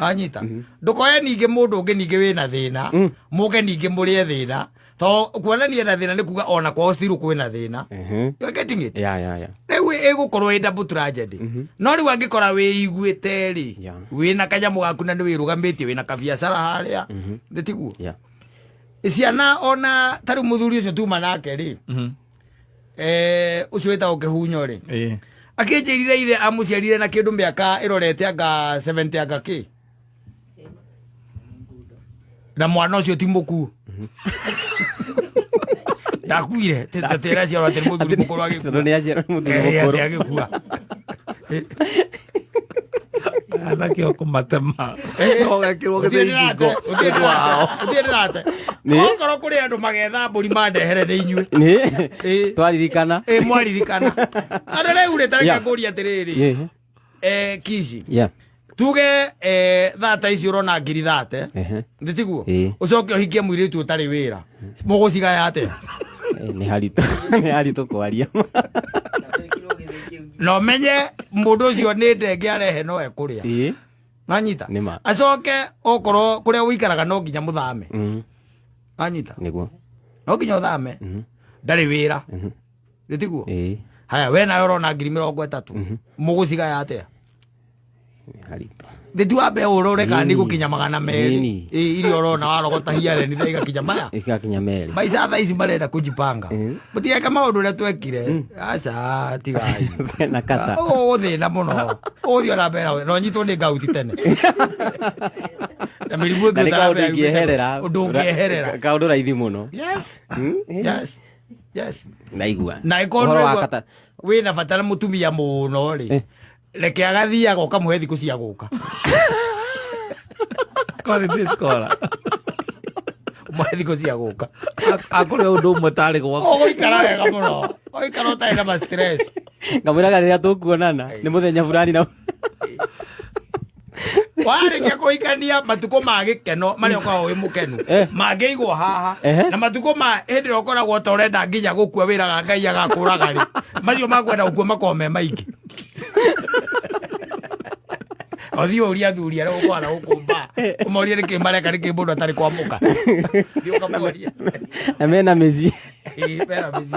anyita ndukoye ninge mundu ungi ninge wina thina muke ninge murie thina to kuonania na thina ni kuga ona kwa stiru kwina thina you getting it riu igukorwo ida tragedy no riu angikora wi iguite ri wina kanyamu gaku na ni wirugamite wina kabiacara haria nditiguo isiana ona tari muthuri ucio tuma nake ri ucio wita ukihunyo ri akinjirire ithe amuciarire na kindu miaka irorete anga 70 anga ki na mwana ucio ti muku ndakuire tetera cia rwate muthuri mukuru agikua ni acia muthuri mukuru agikua anake okumatema ogekirwo githingo utirate okoro kuri andu magetha mburi mandehere ni inyue twaririkana mwaririkana ana riu retarika nguri atiriri kici tuge thata ici urona ngiri thate nditiguo ucoke uhikie mwiritu utari wira mugucigaya ate ni harito kwaria no menye mundu ucio ni ndenge arehe no ekuria nanyita acoke okoro kuria uikaraga no nginya muthame nanyita niguo no nginya uthame ndari wira nditiguo haya we na urona ngiri 30 mugucigaya ate harito Ndituambe urore kandi gukinya 200 iri orona warogota hiare ni thaiga kinya maya igakinya meri maisa tha ici marenda kujipanga mutia kama undu ria twekire aca tigai na kata thina muno uthio na mbera no nyitwo ni ngauti tene na mirimu ngieherera undu ngieherera kaundu raithi muno yes naigua na ikono wina batara mutumia muno ri reke agathia goka muhe thiku cia guka kore diskola muhe thiku cia guka akore undu umwe tari gwako ikara wega muno ikara ta ina stress ngamwira riria tukuonana ni muthenya fulani na wareke kuikania matuko ma gikeno mari okao wi mukenu mangeigwo haha na matuko ma hindi rokoragwo torenda nginya gukua wiraga ngai agakuraga ri macio makwenda gukua makome maingi othio uria thuri ara ukwara ukumba umorie ni kimareka ni kimbundo atari kwamuka thio kamuria amena mezi mezi